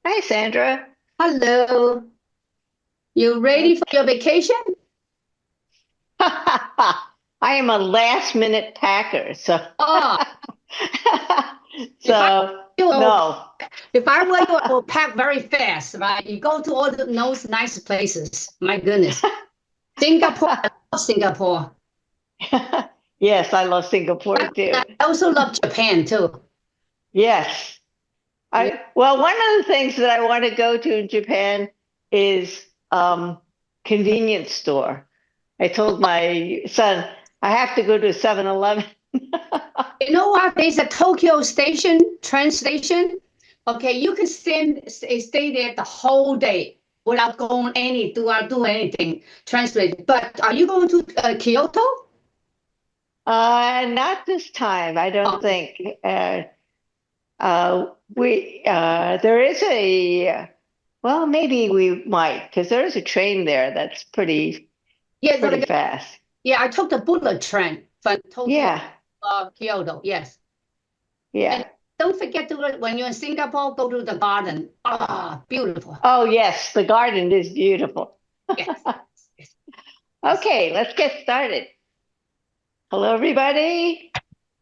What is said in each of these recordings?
Hi, Sandra. Hello. You ready for your vacation? I am a last minute packer, so Oh, if I so were you, no. if I were you, I will pack very fast, right? You go to all those nice places. My goodness. Singapore, I love Singapore. Yes, I love Singapore But I too. also love Japan too. Yes. Yeah. One of the things that I want to go to in Japan is convenience store. I told my son I have to go to 7-Eleven. You know what? There's a Tokyo station, train station. Okay, you can stay there the whole day without do anything. Translate. But are you going to Kyoto? Not this time, I don't Oh, think. We there is well, maybe we might because there is a train there that's yes, pretty fast. yeah, I took the bullet train from Tokyo, Yeah, Kyoto. Yes, and yeah. don't forget to when you're in Singapore, go to the garden. Ah, beautiful. Oh, yes, the garden is beautiful. Yes, yes, yes. Okay, let's get started. Hello, everybody.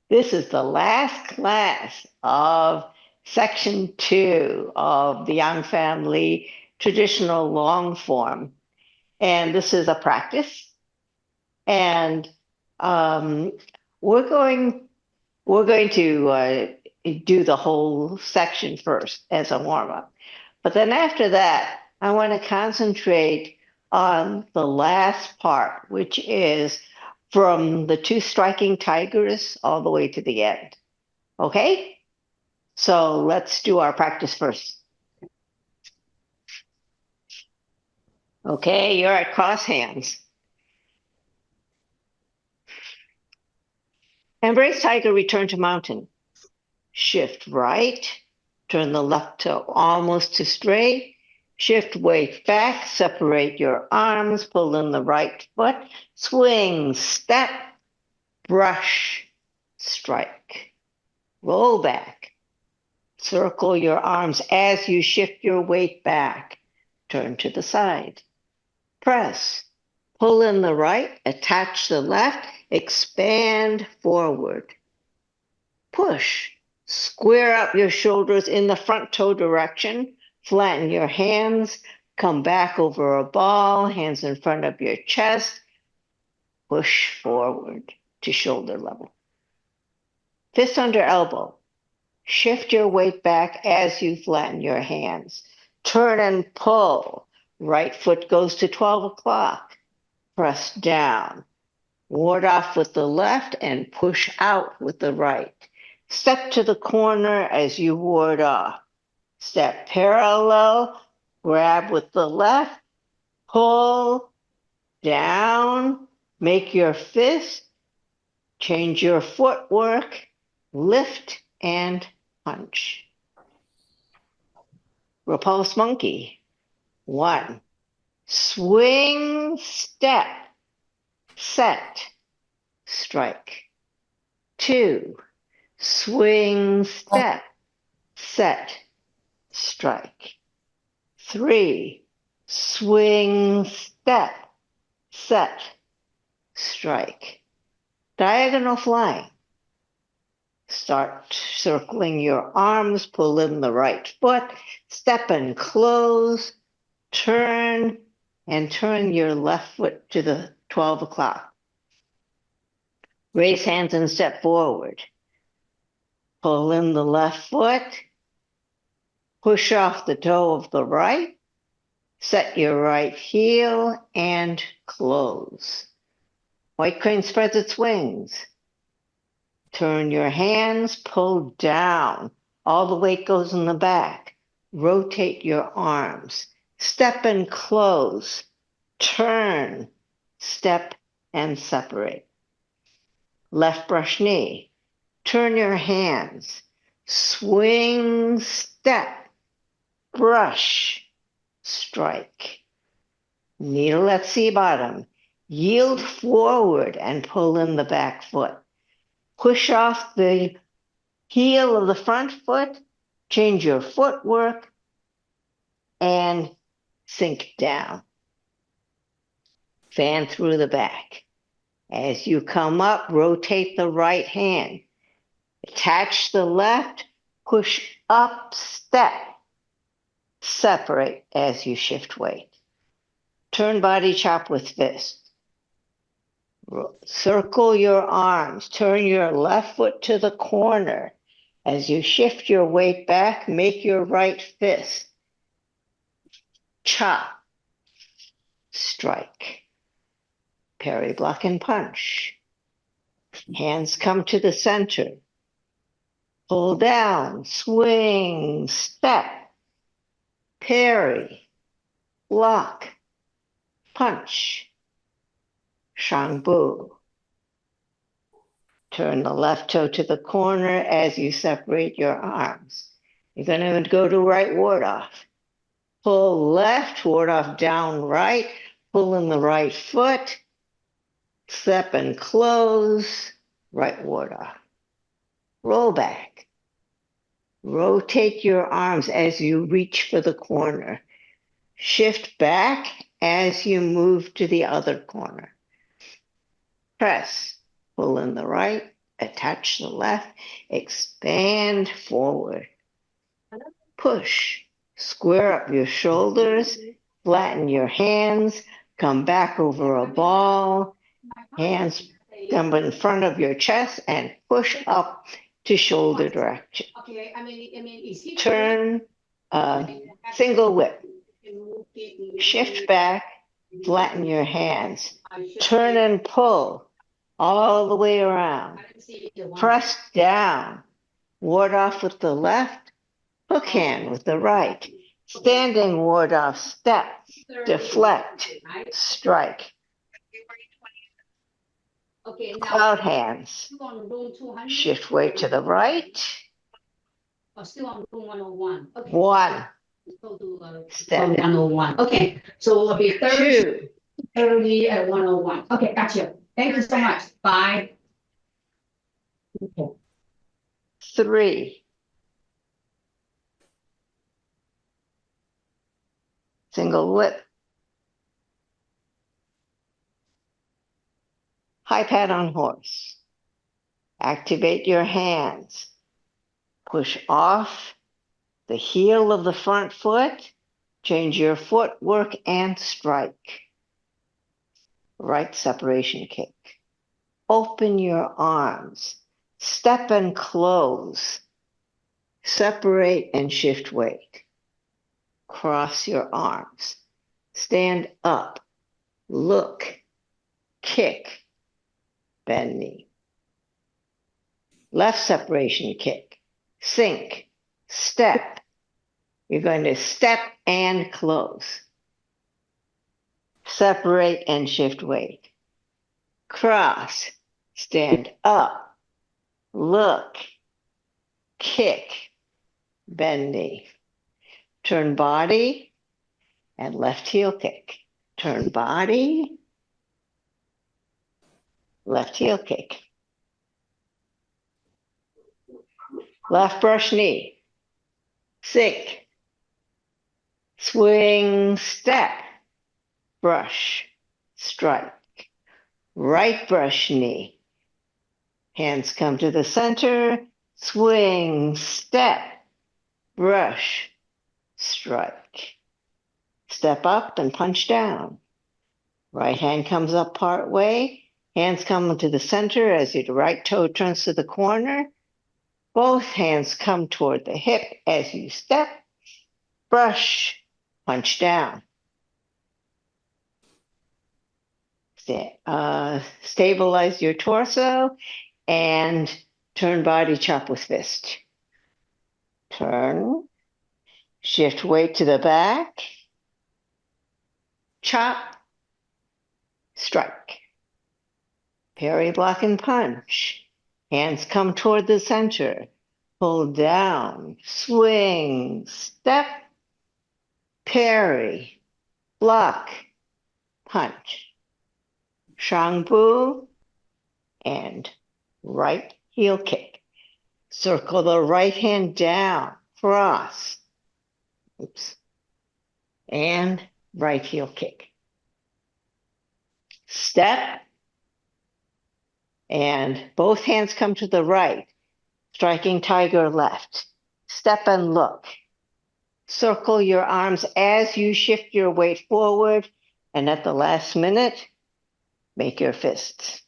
This is the last class of section 2 of the Young Family Traditional Long Form, and this is a practice. And um, we're going we're going to do the whole section first as a warm up. But then after that, I want to concentrate on the last part, which is from the two striking tigers all the way to the end. Okay? So let's do our practice first. Okay, you're at cross hands. Embrace tiger, return to mountain. Shift right, turn the left toe almost to straight, shift weight back, separate your arms, pull in the right foot, swing, step, brush, strike, roll back, circle your arms as you shift your weight back, turn to the side, press, pull in the right, attach the left, expand forward, push. Square up your shoulders in the front toe direction. Flatten your hands. Come back over a ball, hands in front of your chest. Push forward to shoulder level. Fist under elbow. Shift your weight back as you flatten your hands. Turn and pull. Right foot goes to 12 o'clock. Press down. Ward off with the left and push out with the right. Step to the corner as you ward off. Step parallel, grab with the left, pull down, make your fist, change your footwork, lift and punch. Repulse monkey. 1. Swing, step, set, strike. 2. Swing, step, set, strike. 3. Swing, step, set, strike. Diagonal flying. Start circling your arms, pull in the right foot, step and close, turn, and turn your left foot to the 12 o'clock. Raise hands and step forward. Pull in the left foot, push off the toe of the right, set your right heel, and close. White crane spreads its wings. Turn your hands, pull down. All the weight goes in the back. Rotate your arms. Step and close. Turn. Step and separate. Left brush knee. Turn your hands. Swing, step, brush, strike. Needle at C bottom. Yield forward and pull in the back foot. Push off the heel of the front foot, change your footwork, and sink down. Fan through the back. As you come up, rotate the right hand. Attach the left, push up, step. Separate as you shift weight. Turn body chop with fist. Circle your arms. Turn your left foot to the corner. As you shift your weight back, make your right fist. Chop. Strike. Parry, block, and punch. Hands come to the center. Pull down, swing, step. Parry, block, punch. Chengfu. Turn the left toe to the corner as you separate your arms. You're going to go to right ward off. Pull left, ward off down right. Pull in the right foot. Step and close. Right ward off. Roll back. Rotate your arms as you reach for the corner. Shift back as you move to the other corner. Press. Pull in the right, attach the left, expand forward. Push. Square up your shoulders, flatten your hands, come back over a ball. Hands come in front of your chest and push up to shoulder direction. Turn, single whip. Shift back, flatten your hands. Turn and pull all the way around. Press down. Ward off with the left, hook hand with the right. Standing ward off, step, deflect, strike. Cloud hands. Shift weight to the right. One. Step. 101. Okay, so it'll be 30, Two. 30 at 101. Okay, gotcha. Thank you so much. Bye. Okay. Three. Single whip. High pad on horse. Activate your hands. Push off the heel of the front foot. Change your footwork and strike. Right separation kick. Open your arms. Step and close. Separate and shift weight. Cross your arms. Stand up. Look. Kick. Bend knee. Left separation kick. Sink. Step. You're going to step and close. Separate and shift weight. Cross. Stand up. Look. Kick. Bend knee. Turn body and left heel kick. Turn body. Left heel kick. Left brush knee. Sink. Swing, step. Brush. Strike. Right brush knee. Hands come to the center. Swing, step. Brush. Strike. Step up and punch down. Right hand comes up part way. Hands come to the center as your right toe turns to the corner. Both hands come toward the hip as you step. Brush. Punch down. Stabilize your torso and turn body chop with fist. Turn. Shift weight to the back. Chop. Strike. Parry, block, and punch. Hands come toward the center. Pull down. Swing. Step. Parry. Block. Punch. Chengfu and right heel kick. Circle the right hand down. Cross. Oops. and right heel kick. Step, and both hands come to the right, striking tiger left. Step and look. Circle your arms as you shift your weight forward, and at the last minute, make your fists.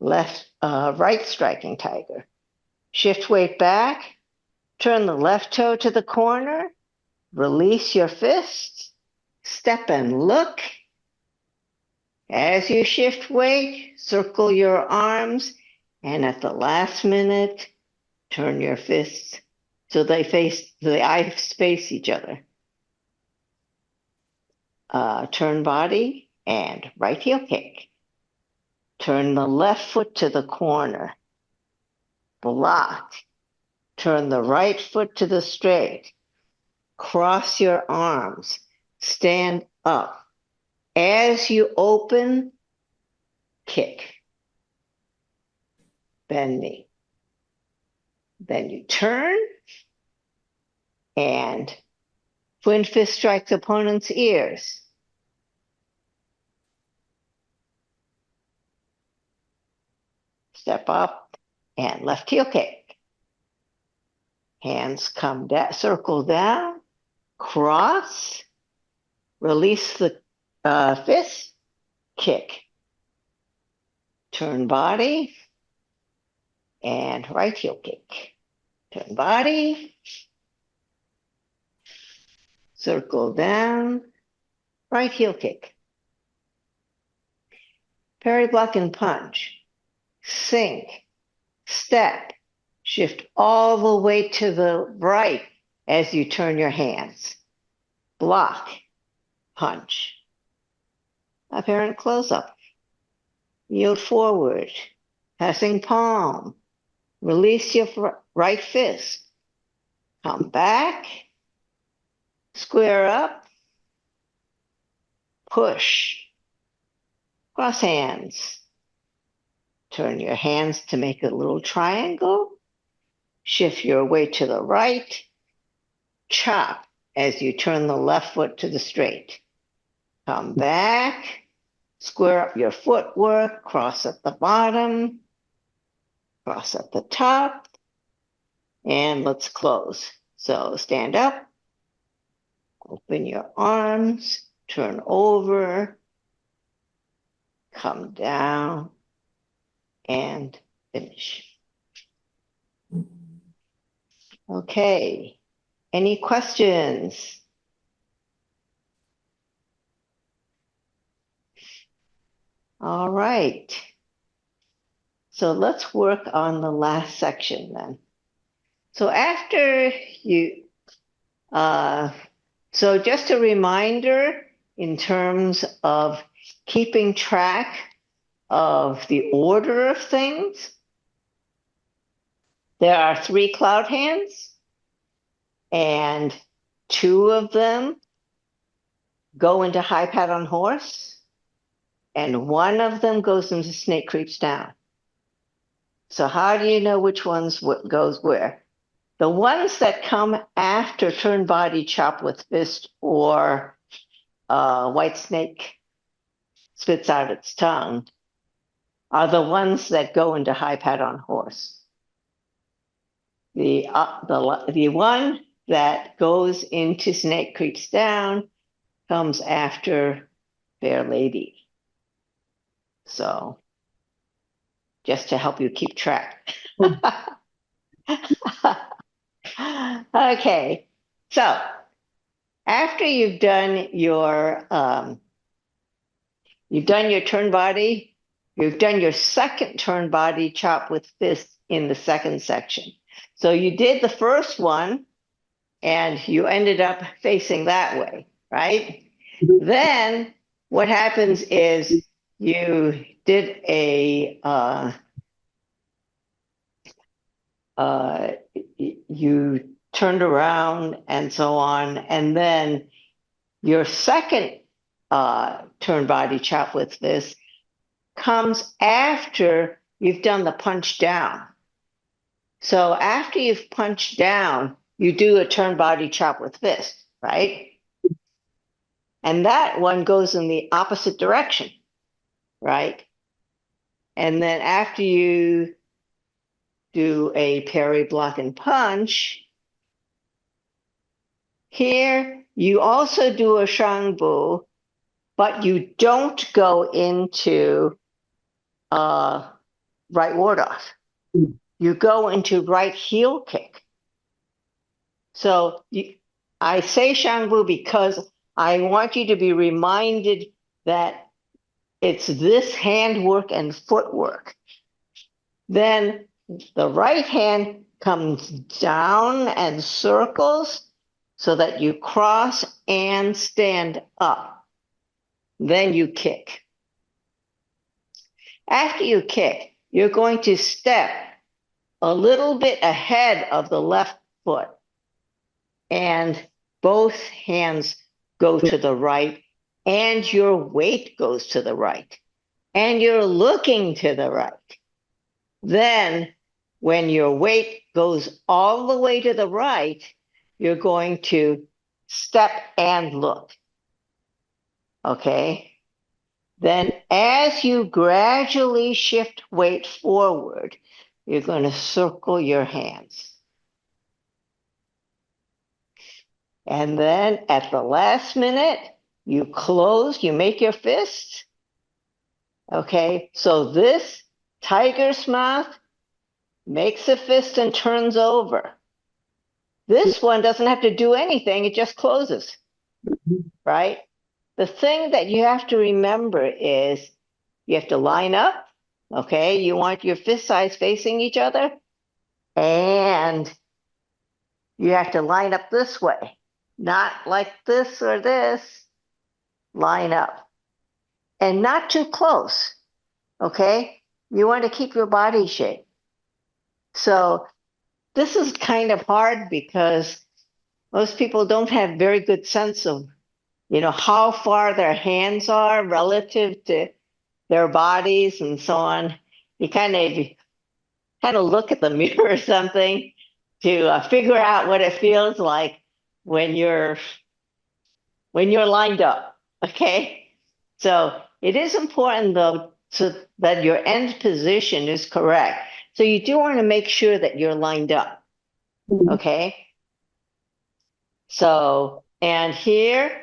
Right striking tiger. Shift weight back, turn the left toe to the corner, release your fists, step and look. As you shift weight, circle your arms, and at the last minute, turn your fists so the eyes face each other. Turn body and right heel kick. Turn the left foot to the corner. Block. Turn the right foot to the straight. Cross your arms. Stand up. As you open, kick. Bend knee. Then you turn and twin fist strikes opponent's ears. Step up and left heel kick. Hands come down, circle down, cross, release the fist, kick. Turn body and right heel kick. Turn body, circle down, right heel kick. Parry, block, and punch. Sink, step, shift all the way to the right as you turn your hands. Block, punch. Apparent close-up. Yield forward, passing palm. Release your right fist. Come back, square up, push, cross hands. Turn your hands to make a little triangle. Shift your weight to the right. Chop as you turn the left foot to the straight. Come back. Square up your footwork. Cross at the bottom. Cross at the top. And let's close. So stand up. Open your arms. Turn over. Come down. And finish. Okay, any questions? All right. So let's work on the last section then. So after you, so just a reminder in terms of keeping track of the order of things. There are 3 cloud hands, and 2 of them go into high pat on horse, and 1 of them goes into snake creeps down. So how do you know which ones goes where? The ones that come after turn body chop with fist or white snake spits out its tongue are the ones that go into high pat on horse. The one that goes into snake creeps down comes after fair lady. So just to help you keep track. Okay, so after you've done your turn body, you've done your second turn body chop with fist in the second section. So you did the first one and you ended up facing that way, right? Then what happens is you did you turned around and so on, and then your second turn body chop with this comes after you've done the punch down. So after you've punched down, you do a turn body chop with fist, right? And that one goes in the opposite direction, right? And then after you do a parry, block, and punch, here you also do a Chengfu, but you don't go into right ward off. You go into right heel kick. So I say Chengfu because I want you to be reminded that it's this handwork and footwork. Then the right hand comes down and circles so that you cross and stand up. Then you kick. After you kick, you're going to step a little bit ahead of the left foot, and both hands go to the right, and your weight goes to the right, and you're looking to the right. Then, when your weight goes all the way to the right, you're going to step and look. Okay? Then, as you gradually shift weight forward, you're going to circle your hands. And then at the last minute, you close, you make your fist. Okay, so this tiger's mouth makes a fist and turns over. This one doesn't have to do anything, it just closes, right? The thing that you have to remember is you have to line up, okay? You want your fist sides facing each other, and you have to line up this way, not like this or this. Line up. And not too close, okay? You want to keep your body shape. So this is kind of hard because most people don't have very good sense of, how far their hands are relative to their bodies and so on. You kind of look at the mirror or something to figure out what it feels like when you're lined up, okay? So it is important, though, that your end position is correct. So you do want to make sure that you're lined up, okay? So, and here,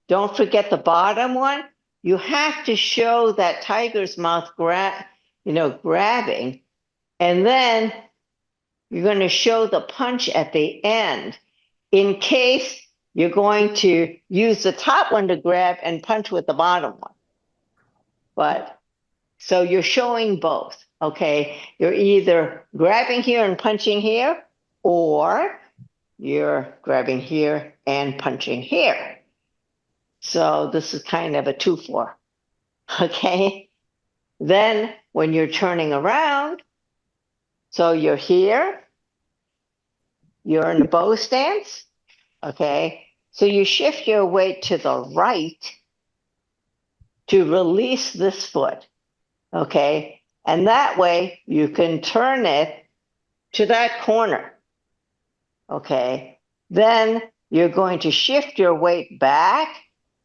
don't forget the bottom one. You have to show that tiger's mouth grabbing, and then you're going to show the punch at the end in case you're going to use the top one to grab and punch with the bottom one. But so you're showing both, okay? You're either grabbing here and punching here, or you're grabbing here and punching here. So this is kind of a 2-4, okay? Then when you're turning around, so you're here, you're in the bow stance, okay? So you shift your weight to the right to release this foot, okay? And that way you can turn it to that corner, okay? Then you're going to shift your weight back,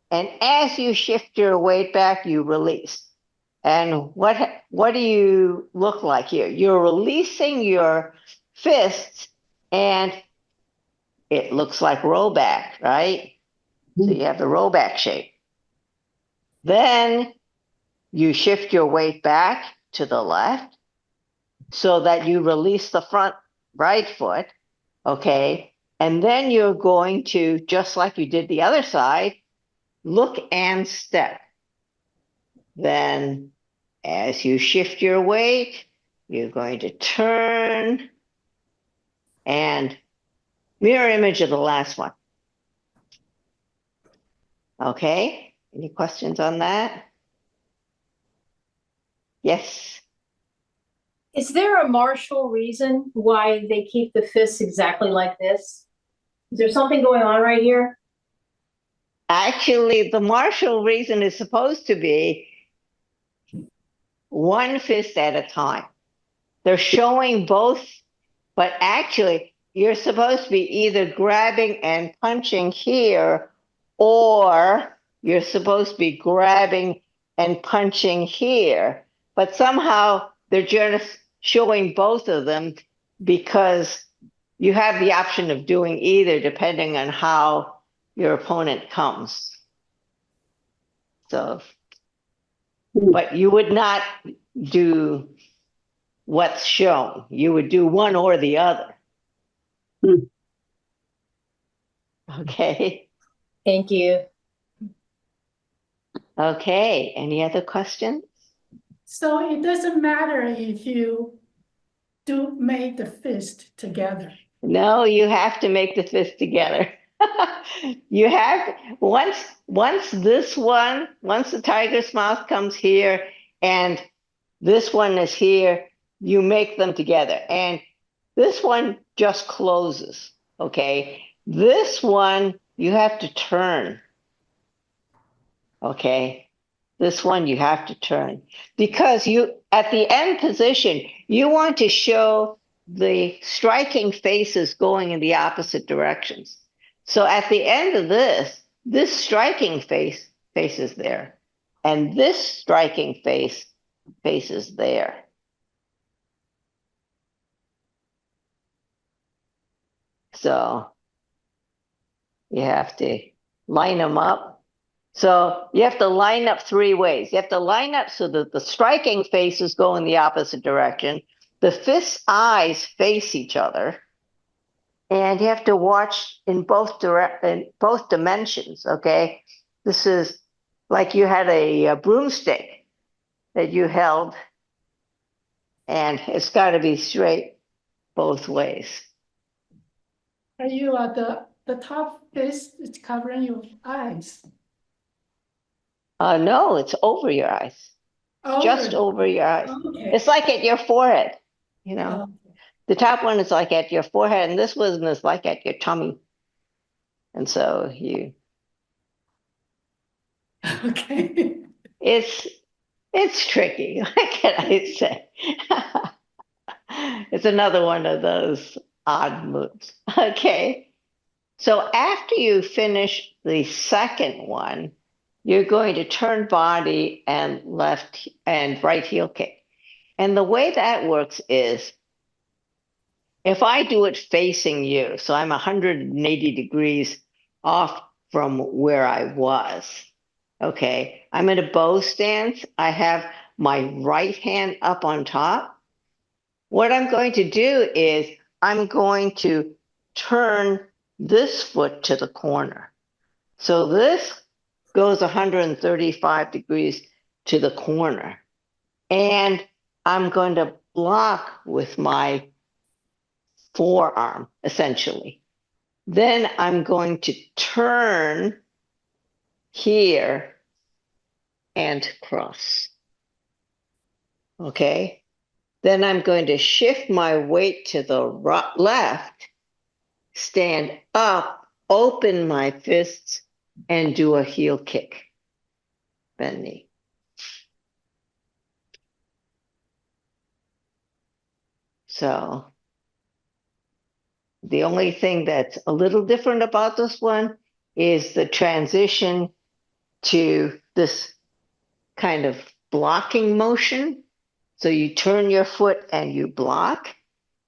and as you shift your weight back, you release. And what do you look like here? You're releasing your fists, and it looks like rollback, right? So you have the rollback shape. Then you shift your weight back to the left so that you release the front right foot, okay? And then you're going to, just like you did the other side, look and step. Then as you shift your weight, you're going to turn and mirror image of the last one. Okay, any questions on that? Yes. Is there a martial reason why they keep the fists exactly like this? Is there something going on right here? Actually, the martial reason is supposed to be one fist at a time. They're showing both, but actually, you're supposed to be either grabbing and punching here, or you're supposed to be grabbing and punching here. But somehow they're just showing both of them because you have the option of doing either depending on how your opponent comes. So, but you would not do what's shown. You would do one or the other. Hmm. Okay. Thank you. Okay. Any other questions? So it doesn't matter if you do make the fist together. No, you have to make the fist together. You have once the tiger's mouth comes here and this one is here, you make them together. And this one just closes. Okay. This one you have to turn. Okay. This one you have to turn because you, at the end position, you want to show the striking faces going in the opposite directions. So at the end of this striking face faces there, and this striking face faces there. So you have to line them up. So you have to line up three ways. You have to line up so that the striking faces go in the opposite direction. The fist's eyes face each other. And you have to watch in both dimensions, okay? This is like you had a broomstick that you held, and it's got to be straight both ways. Are you at the top fist is covering your eyes? No, it's over your eyes. Just over your eyes. Okay. It's like at your forehead, you know. Okay. The top one is like at your forehead, and this one is like at your tummy. And so Okay. it's tricky. What can I say? It's another one of those odd moves. Okay. So after you finish the second one, you're going to turn body and left and right heel kick. And the way that works is if I do it facing you, so I'm 180 degrees off from where I was, okay, I'm in a bow stance. I have my right hand up on top. What I'm going to do is I'm going to turn this foot to the corner. So this goes 135 degrees to the corner. And I'm going to block with my forearm, essentially. Then I'm going to turn here and cross. Okay? Then I'm going to shift my weight to the left, stand up, open my fists, and do a heel kick. Bend knee. So the only thing that's a little different about this one is the transition to this kind of blocking motion. So you turn your foot and you block,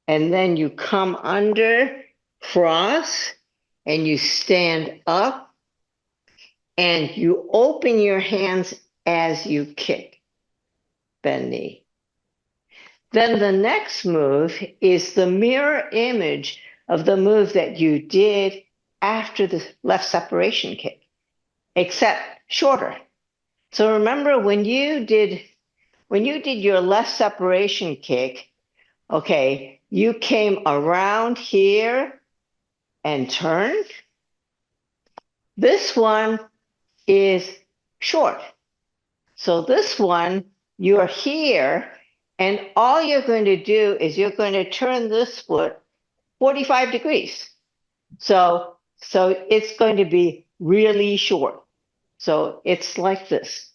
and then you come under, cross, and you stand up, and you open your hands as you kick, bend knee. Then the next move is the mirror image of the move that you did after the left separation kick, except shorter. So remember when you did your left separation kick, okay, you came around here and turned. This one is short. So this one, you're here, and all you're going to do is you're going to turn this foot 45 degrees. So it's going to be really short. So it's like this.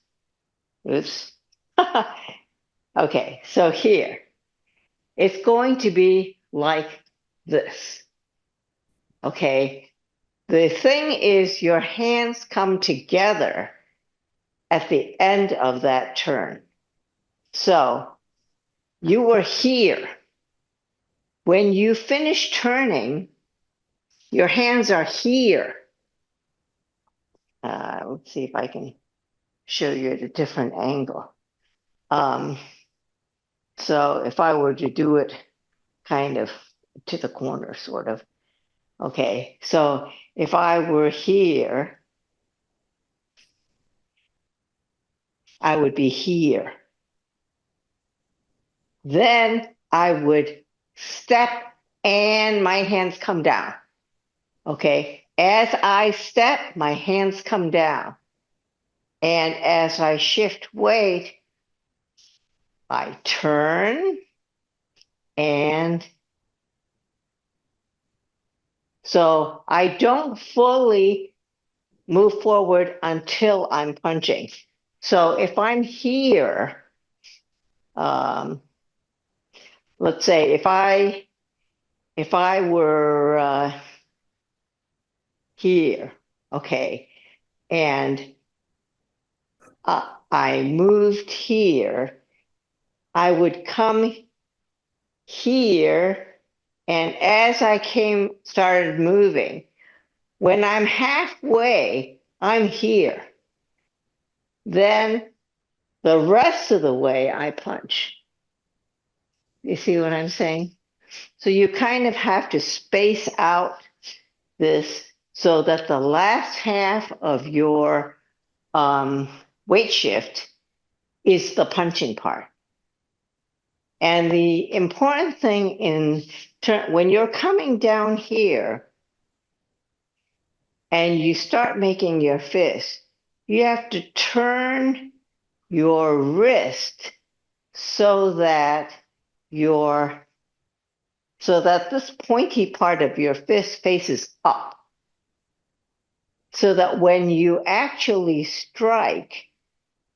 Oops. Okay, so here, it's going to be like this. Okay. The thing is, your hands come together at the end of that turn. So you were here. When you finish turning, your hands are here. Let's see if I can show you at a different angle. So if I were to do it kind of to the corner, sort of. Okay, so if I were here, I would be here. Then I would step and my hands come down. Okay, as I step, my hands come down. And as I shift weight, I turn and so I don't fully move forward until I'm punching. So if I'm here, let's say if I were here, okay, and I moved here, I would come here, and as I started moving, when I'm halfway, I'm here. Then the rest of the way I punch. You see what I'm saying? So you kind of have to space out this so that the last half of your weight shift is the punching part. And the important thing when you're coming down here and you start making your fist, you have to turn your wrist so that this pointy part of your fist faces up. So that when you actually strike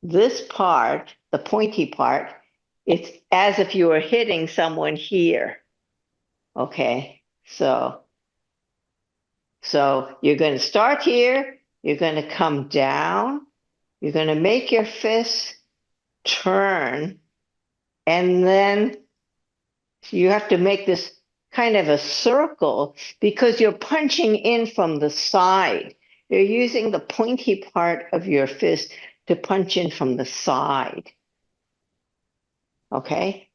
this part, the pointy part, it's as if you were hitting someone here. Okay, so you're going to start here, you're going to come down, you're going to make your fist turn, and then you have to make this kind of a circle because you're punching in from the side. You're using the pointy part of your fist to punch in from the side. Okay?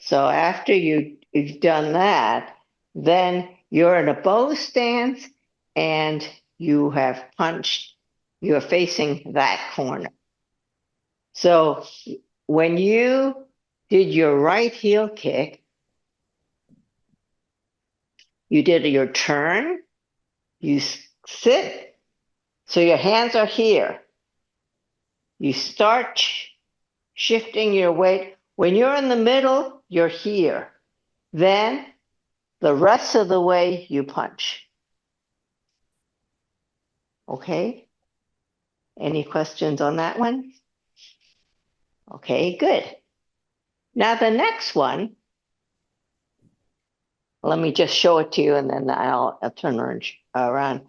So after you've done that, then you're in a bow stance and you have punched, you're facing that corner. So when you did your right heel kick, you did your turn, you sit, so your hands are here. You start shifting your weight. When you're in the middle, you're here. Then the rest of the way you punch. Okay? Any questions on that one? Okay, good. Now the next one, let me just show it to you and then I'll turn around,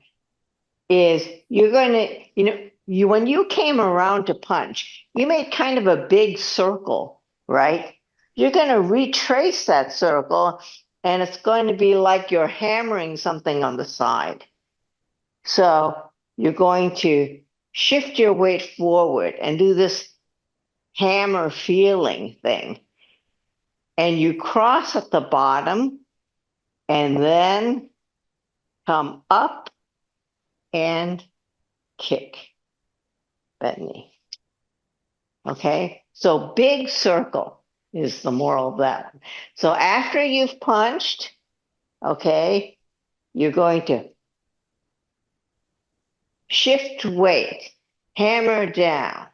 is you're going to, when you came around to punch, you made kind of a big circle, right? You're going to retrace that circle and it's going to be like you're hammering something on the side. So you're going to shift your weight forward and do this hammer feeling thing. And you cross at the bottom and then come up and kick that knee. Okay, so big circle is the moral of that one. So after you've punched, okay, you're going to shift weight, hammer down,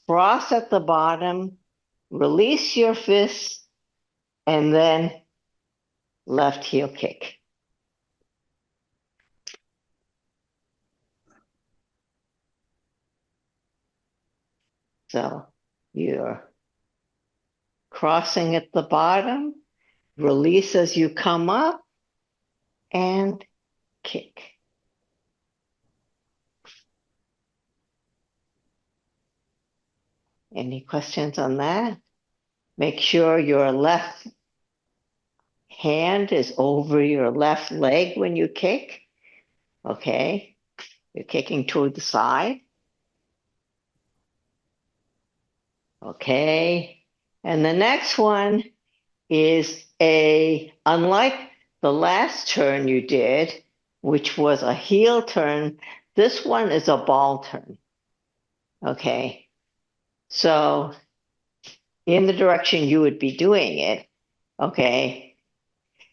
cross at the bottom, release your fists, and then left heel kick. So you're crossing at the bottom, release as you come up, and kick. Any questions on that? Make sure your left hand is over your left leg when you kick. Okay, you're kicking toward the side. Okay, and the next one is unlike the last turn you did, which was a heel turn, this one is a ball turn. Okay, so in the direction you would be doing it, okay,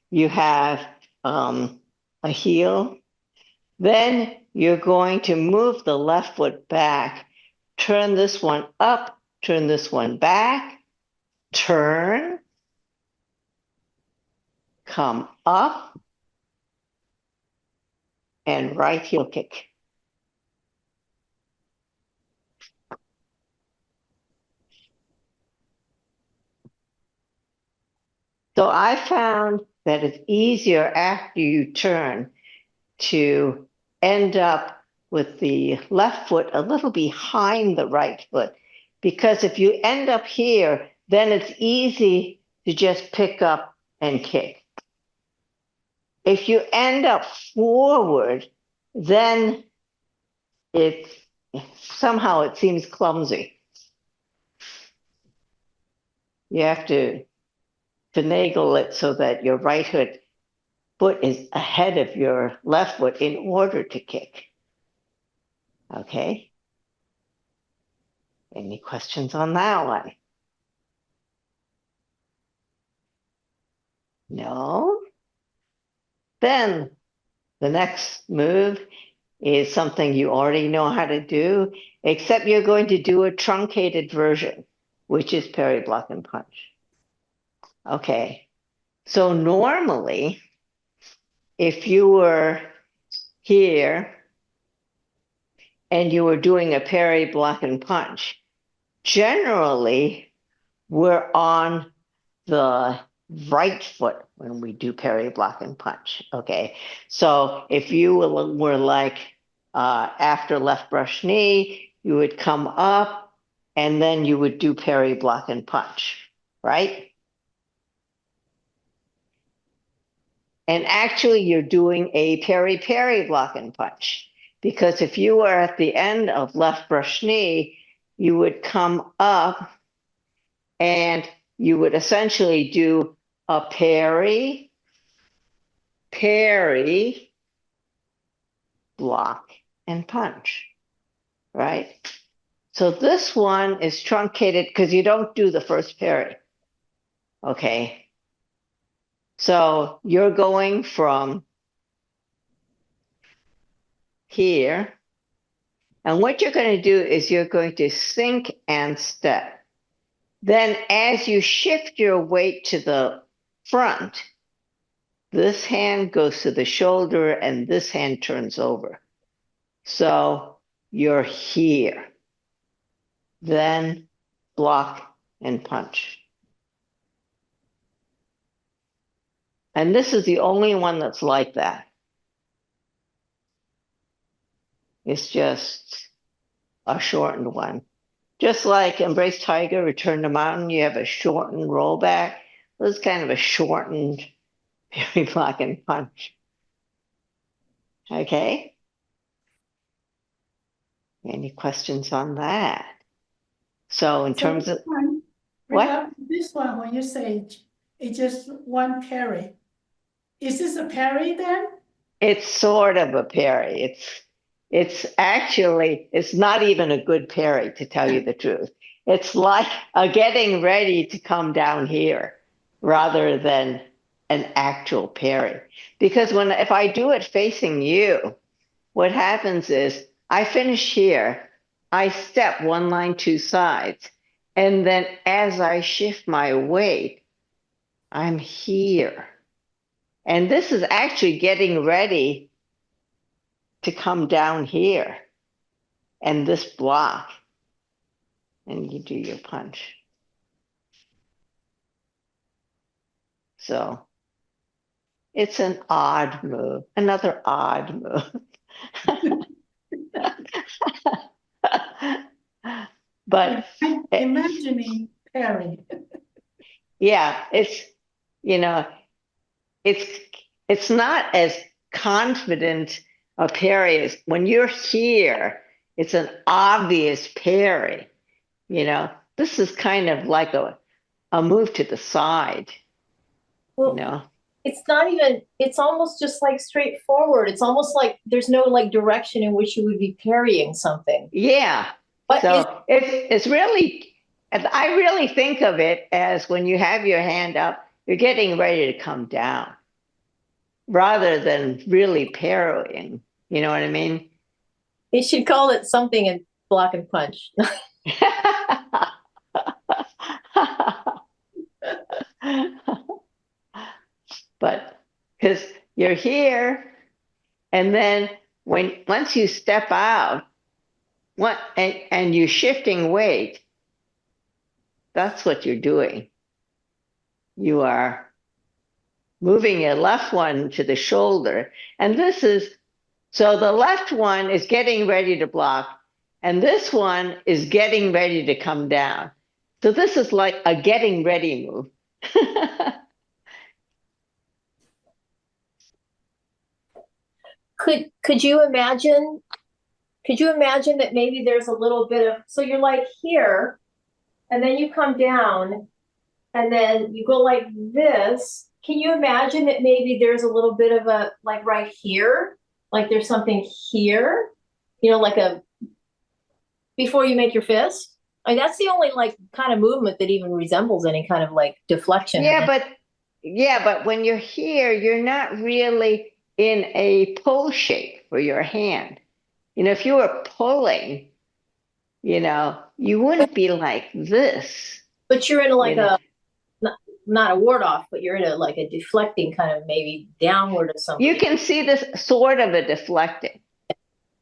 you have a heel, then you're going to move the left foot back, turn this one up, turn this one back, turn, come up, and right heel kick. So I found that it's easier after you turn to end up with the left foot a little behind the right foot. Because if you end up here, then it's easy to just pick up and kick. If you end up forward, then somehow it seems clumsy. You have to finagle it so that your right foot is ahead of your left foot in order to kick. Okay? Any questions on that one? No? Then the next move is something you already know how to do, except you're going to do a truncated version, which is parry, block, and punch. Okay. So normally, if you were here and you were doing a parry, block, and punch, generally we're on the right foot when we do parry, block, and punch. Okay, so if you were like after left brush knee, you would come up and then you would do parry, block, and punch, right? And actually, you're doing a parry, parry, block, and punch. Because if you were at the end of left brush knee, you would come up and you would essentially do a parry, parry, block, and punch, right? So this one is truncated because you don't do the first parry, okay? So you're going from here, and what you're going to do is you're going to sink and step. Then as you shift your weight to the front, this hand goes to the shoulder and this hand turns over. So you're here. Then block and punch. And this is the only one that's like that. It's just a shortened one. Just like Embrace Tiger, Return to Mountain, you have a shortened rollback. This is kind of a shortened parry, block, and punch. Okay? Any questions on that? So in terms of what? This one, when you say it's just one parry, is this a parry then? It's sort of a parry. It's actually, it's not even a good parry, to tell you the truth. It's like a getting ready to come down here rather than an actual parry. Because if I do it facing you, what happens is I finish here, I step one line, two sides, and then as I shift my weight, I'm here. And this is actually getting ready to come down here and this block, and you do your punch. So it's an odd move, another odd move. But Imagining Perry. yeah, it's, you know, it's it's not as confident a parry as when you're here, it's an obvious parry. This is kind of like a move to the side, you Well, know. it's not even, it's almost just like straightforward. It's almost like there's no like direction in which you would be parrying something. Yeah. What is, So it's really, I really think of it as when you have your hand up, you're getting ready to come down rather than really parrying. You know what I mean? they should call it something in block and punch. But because you're here, and then once you step out, and you're shifting weight, that's what you're doing. You are moving your left one to the shoulder, and so the left one is getting ready to block, and this one is getting ready to come down. So this is like a getting ready move. Could you imagine? Could you imagine that maybe there's a little bit of, so you're like here, and then you come down, and then you go like this. Can you imagine that maybe there's a little bit of a, like right here, like there's something here, like before you make your fist? I mean, that's the only like kind of movement that even resembles any kind of like deflection. But when you're here, you're not really in a pull shape for your hand. If you were pulling, you wouldn't be like this. But you're in like a, not a ward off, but you're in a like a deflecting kind of maybe downward or something. You can see this sort of a deflecting,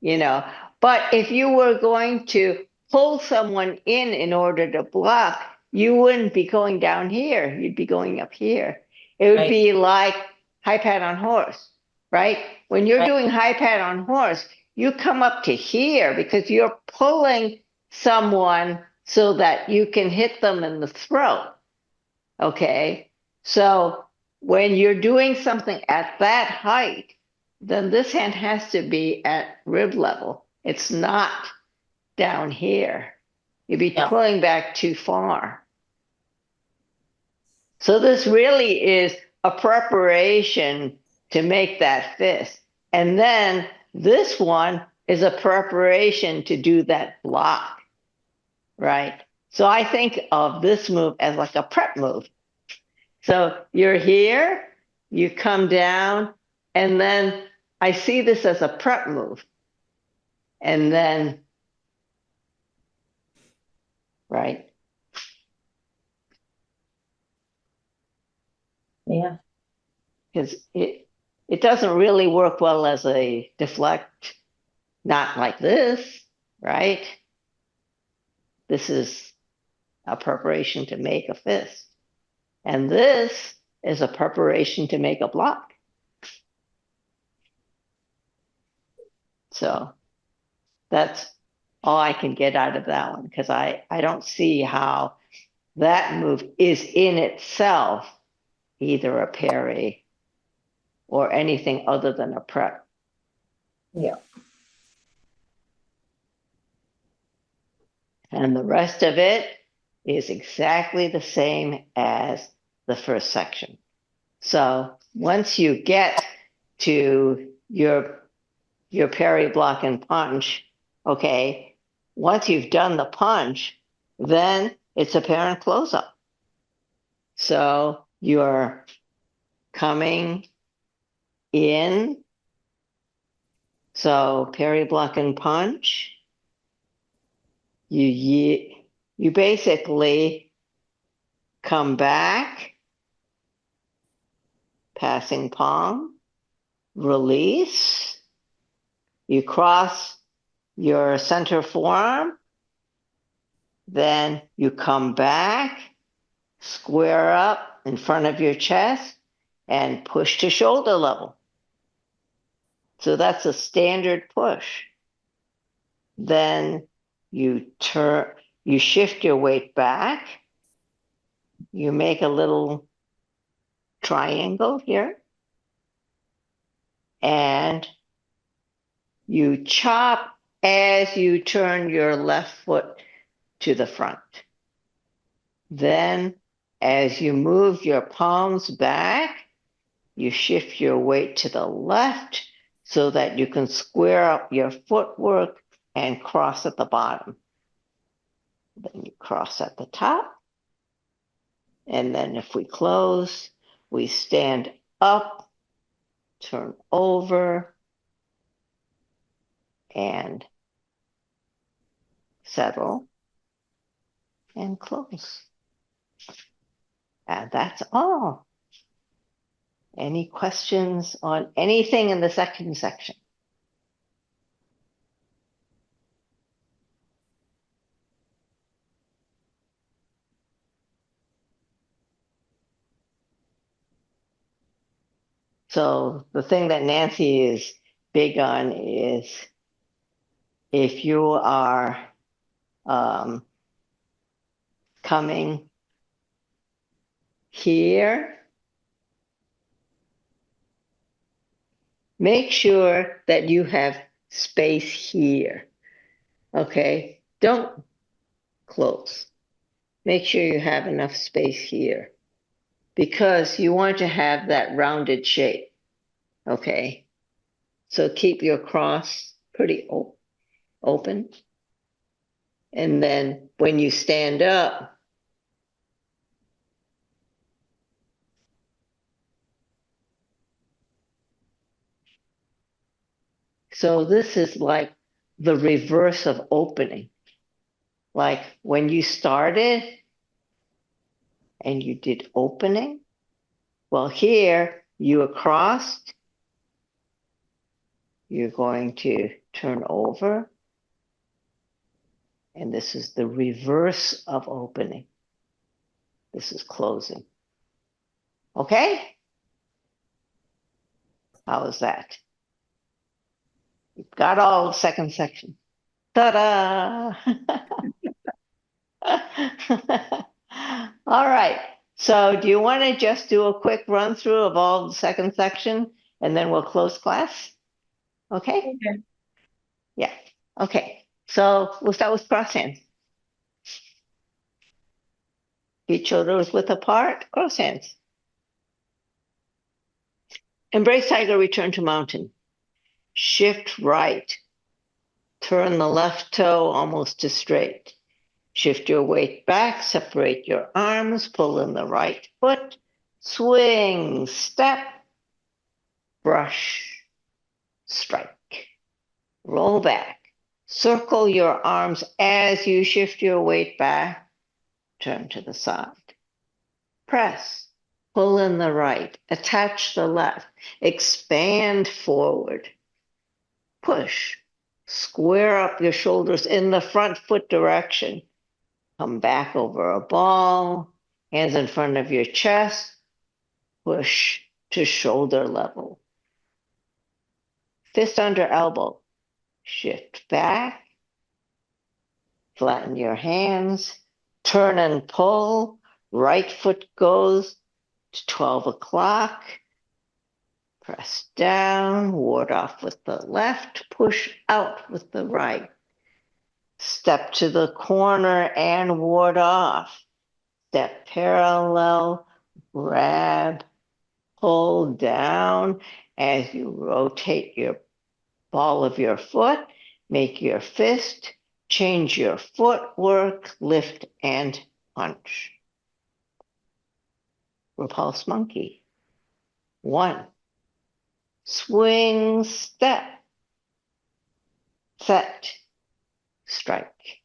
but if you were going to pull someone in order to block, you wouldn't be going down here. You'd be going up here. It would be like high pad on horse, right? When you're doing high pad on horse, you come up to here because you're pulling someone so that you can hit them in the throat. Okay. So when you're doing something at that height, then this hand has to be at rib level. It's not down here. You'd be pulling back too far. So this really is a preparation to make that fist. And then this one is a preparation to do that block, right? So I think of this move as like a prep move. So you're here, you come down, and then I see this as a prep move. And then, right? Yeah. Because it doesn't really work well as a deflect, not like this, right? This is a preparation to make a fist. And this is a preparation to make a block. So that's all I can get out of that one, because I don't see how that move is in itself either a parry or anything other than a prep. Yeah. And the rest of it is exactly the same as the first section. So once you get to your parry, block, and punch, okay, once you've done the punch, then it's a parent close-up. So you're coming in, so parry, block, and punch. You basically come back, passing palm, release. You cross your center forearm, then you come back, Square up in front of your chest and push to shoulder level. So that's a standard push. Then you shift your weight back. You make a little triangle here. And you chop as you turn your left foot to the front. Then, as you move your palms back, you shift your weight to the left so that you can square up your footwork and cross at the bottom. Then you cross at the top. And then if we close, we stand up, turn over, and settle and close. And that's all. Any questions on anything in the second section? So the thing that Nancy is big on is if you are coming here, make sure that you have space here. Okay, don't close. Make sure you have enough space here because you want to have that rounded shape. Okay, so keep your cross pretty open. And then when you stand up, so this is like the reverse of opening. Like when you started and you did opening, well, here you are crossed. You're going to turn over. And this is the reverse of opening. This is closing. Okay? How is that? You've got all the second section. Ta-da! All right. So do you want to just do a quick run through of all the second section and then we'll close class? Okay? Okay. Yeah. Okay. So we'll start with cross hands. Feet shoulders width apart, cross hands. Embrace tiger, return to mountain. Shift right. Turn the left toe almost to straight. Shift your weight back, separate your arms, pull in the right foot, swing, step, brush, strike. Roll back. Circle your arms as you shift your weight back, turn to the side. Press, pull in the right, attach the left, expand forward. Push, square up your shoulders in the front foot direction. Come back over a ball, hands in front of your chest, push to shoulder level. Fist under elbow, shift back, flatten your hands, turn and pull, right foot goes to 12 o'clock, press down, ward off with the left, push out with the right. Step to the corner and ward off. Step parallel, grab, pull down as you rotate your ball of your foot, make your fist, change your footwork, lift and punch. Repulse monkey. 1. Swing, step, set, strike.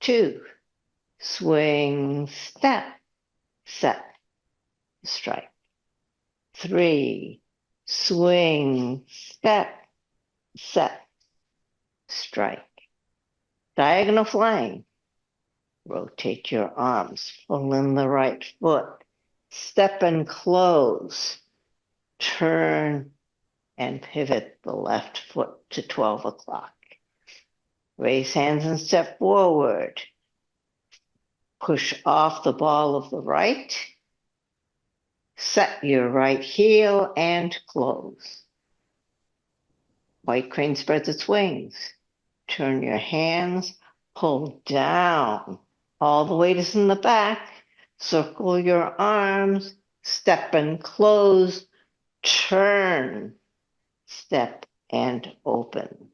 2. Swing, step, set, strike. 3. Swing, step, set, strike. Diagonal flying. Rotate your arms, pull in the right foot, step and close, turn and pivot the left foot to 12 o'clock. Raise hands and step forward. Push off the ball of the right. Set your right heel and close. White crane spreads its wings. Turn your hands, pull down. All the weight is in the back. Circle your arms, step and close, turn, step and open.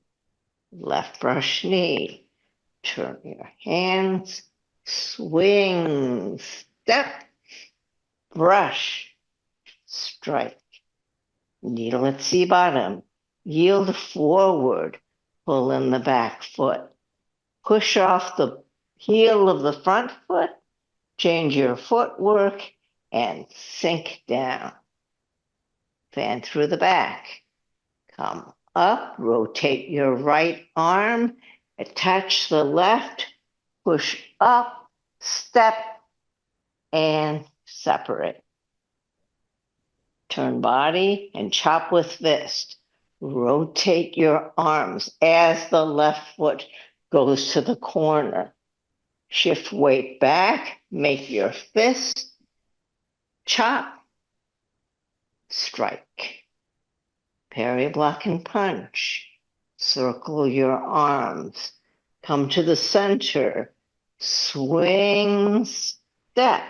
Left brush knee. Turn your hands, swing, step, brush, strike. Needle at C bottom. Yield forward. Pull in the back foot. Push off the heel of the front foot. Change your footwork and sink down. Fan through the back. Come up. Rotate your right arm. Attach the left. Push up. Step and separate. Turn body and chop with fist. Rotate your arms as the left foot goes to the corner. Shift weight back, make your fist, chop, strike. Parry, block, and punch. Circle your arms. Come to the center. Swing, step.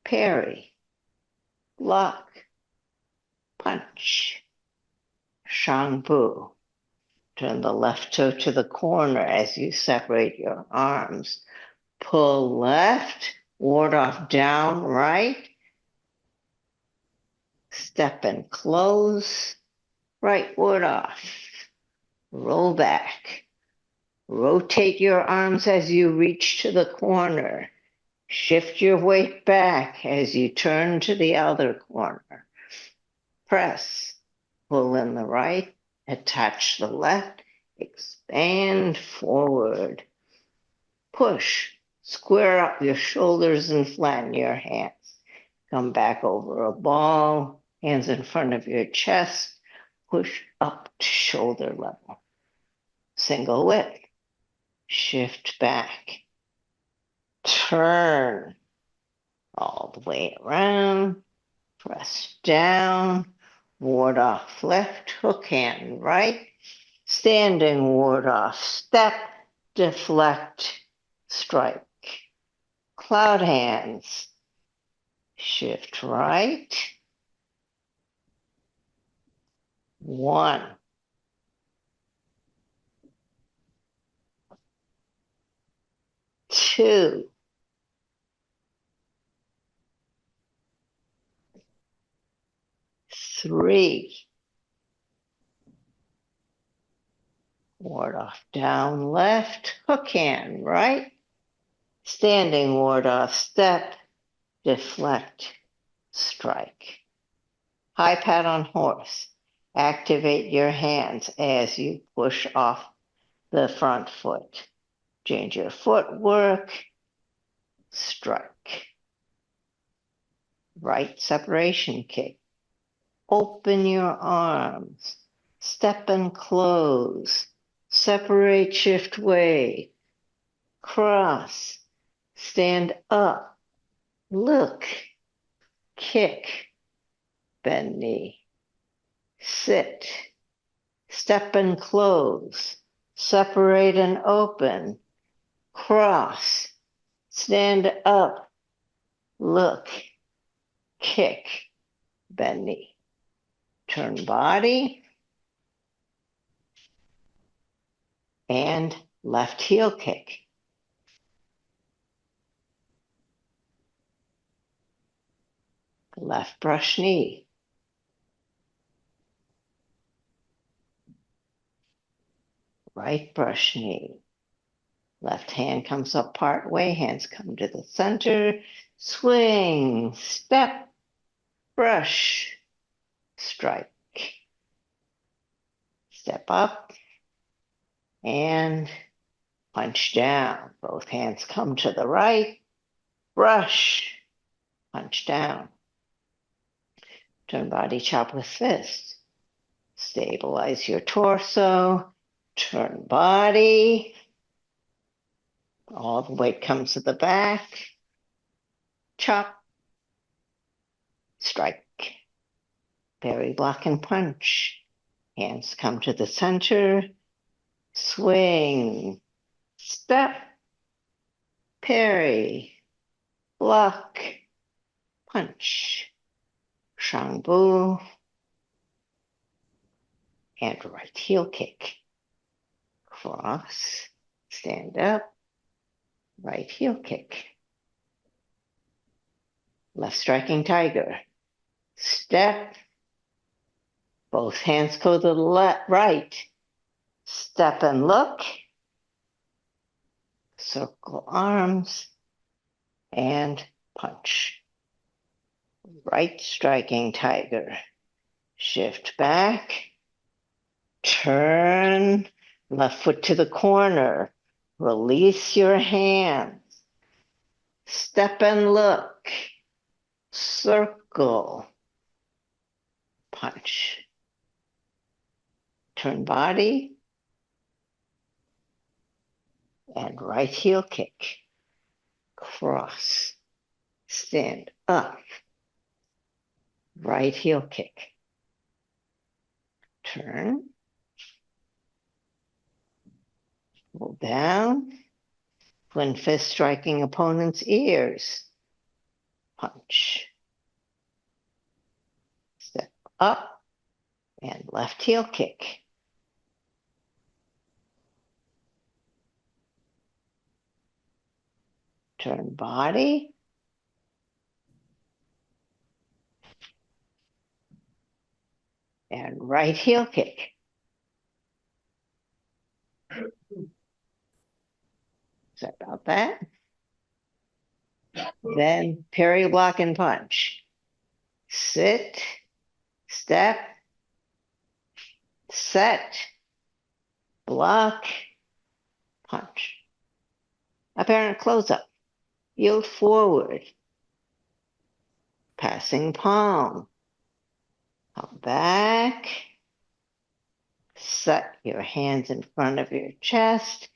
Parry, block, punch. Chengfu. Turn the left toe to the corner as you separate your arms. Pull left, ward off down right. Step and close, right ward off. Roll back. Rotate your arms as you reach to the corner. Shift your weight back as you turn to the other corner. Press. Pull in the right, attach the left, expand forward. Push, square up your shoulders and flatten your hands. Come back over a ball, hands in front of your chest, push up to shoulder level. Single width, shift back, turn all the way around, press down, ward off left, hook hand right, standing ward off, step, deflect, strike. Cloud hands, shift right, 1, 2, 3, ward off down left, hook hand right, standing ward off step, deflect, strike. High pat on horse. Activate your hands as you push off the front foot. Change your footwork, strike. Right separation kick. Open your arms, step and close, separate, shift weight, cross, stand up, look, kick, bend knee, sit, step and close, separate and open, cross, stand up, look, kick, bend knee. Turn body and left heel kick. Left brush knee. Right brush knee. Left hand comes up part way, hands come to the center. Swing, step, brush, strike. Step up and punch down. Both hands come to the right, brush, punch down. Turn body, chop with fist. Stabilize your torso, turn body. All the weight comes to the back. Chop, strike. Parry, block, and punch. Hands come to the center. Swing, step, parry, block, punch. Chengfu. And right heel kick. Cross, stand up, right heel kick. Left striking tiger. Step. Both hands go to the right. Step and look. Circle arms and punch. Right striking tiger. Shift back. Turn. Left foot to the corner. Release your hands. Step and look. Circle. Punch. Turn body. And right heel kick. Cross. Stand up. Right heel kick. Turn. Pull down. Twin fist striking opponent's ears. Punch. Step up and left heel kick. Turn body. And right heel kick. Sorry about that. Then parry, block, and punch. Sit, step, set, block, punch. Apparent close-up. Yield forward. Passing palm. Come back. Set your hands in front of your chest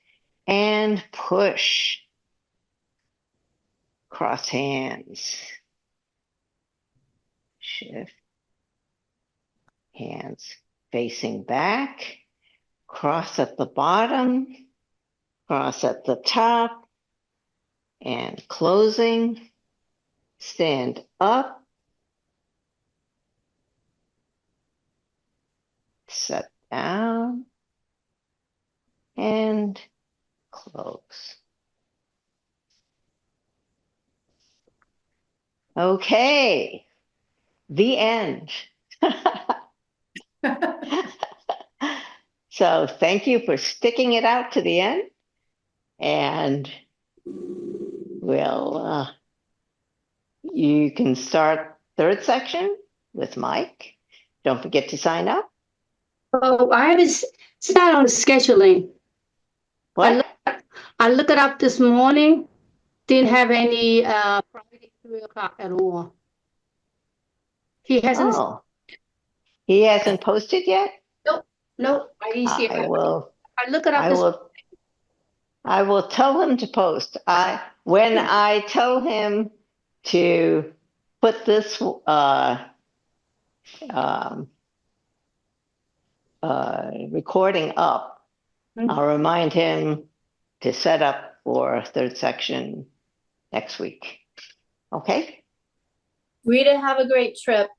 and push. Cross hands. Shift. Hands facing back. Cross at the bottom. Cross at the top. And closing. Stand up. Set down. And close. Okay, the end. So thank you for sticking it out to the end. And you can start third section with Mike. Don't forget to sign up. Oh, I haven't sat on the scheduling. What? I looked it up this morning. Didn't have any Friday 3 o'clock at all. He hasn't. Oh, he hasn't posted yet? Nope. I didn't see it. I will. I look it up. I will tell him to post. When I tell him to put this recording up, I'll remind him to set up for third section next week. Okay? Rita, have a great trip.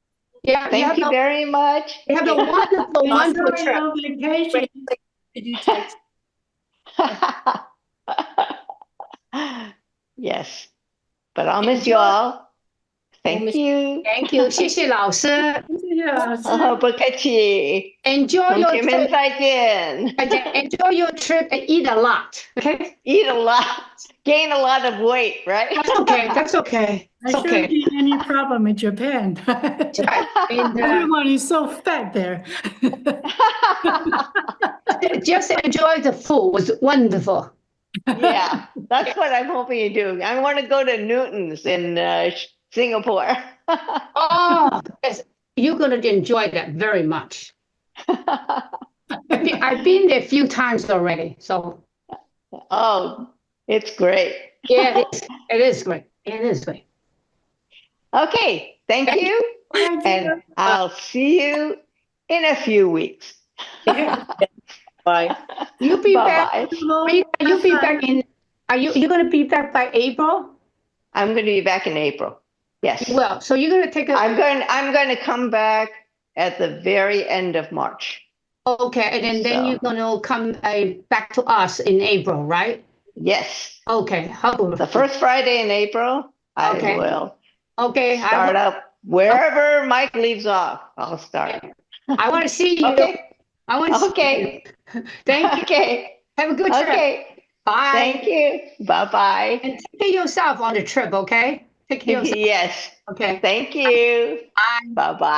Yeah, Thank you very much. You have a wonderful Enjoy trip. your vacation. To do text. Yes, but I'll miss you all. Thank you. Thank you. 谢谢老师。不客气。 Enjoy your 同学们 trip. 再见。 Enjoy your trip and eat a lot. Okay? Eat a lot, gain a lot of weight, right? That's okay. That's okay. There It's shouldn't okay. be any problem in Japan. And, Everyone is so fat there. just enjoy the food. It was wonderful. Yeah, that's what I'm hoping you do. I want to go to Newton's in Singapore. Oh, yes, you're gonna enjoy that very much. I've been there a few times already, so Oh, it's great. yeah, it is. It is great. It is great. Okay, thank Thank you. Thank And you. I'll see you in a few weeks. Yeah. Bye. You'll be back. Bye-bye. Rita, you'll be back in. Are you gonna be back by April? I'm going to be back in April. Yes. Well, so you're gonna take a I'm going to come back at the very end of March. okay, and then So, you're gonna come back to us in April, right? yes, Okay, how the first Friday in April, I Okay. will okay, start up wherever Mike leaves off. I'll start. I want to see you. Okay. I want to see Okay. you. Thank you. Okay. Have a good trip. Okay. Bye. Thank you. Bye-bye. And take care of yourself on the trip, okay? Take care of yourself. Yes. Okay. Thank you. Bye. Bye-bye.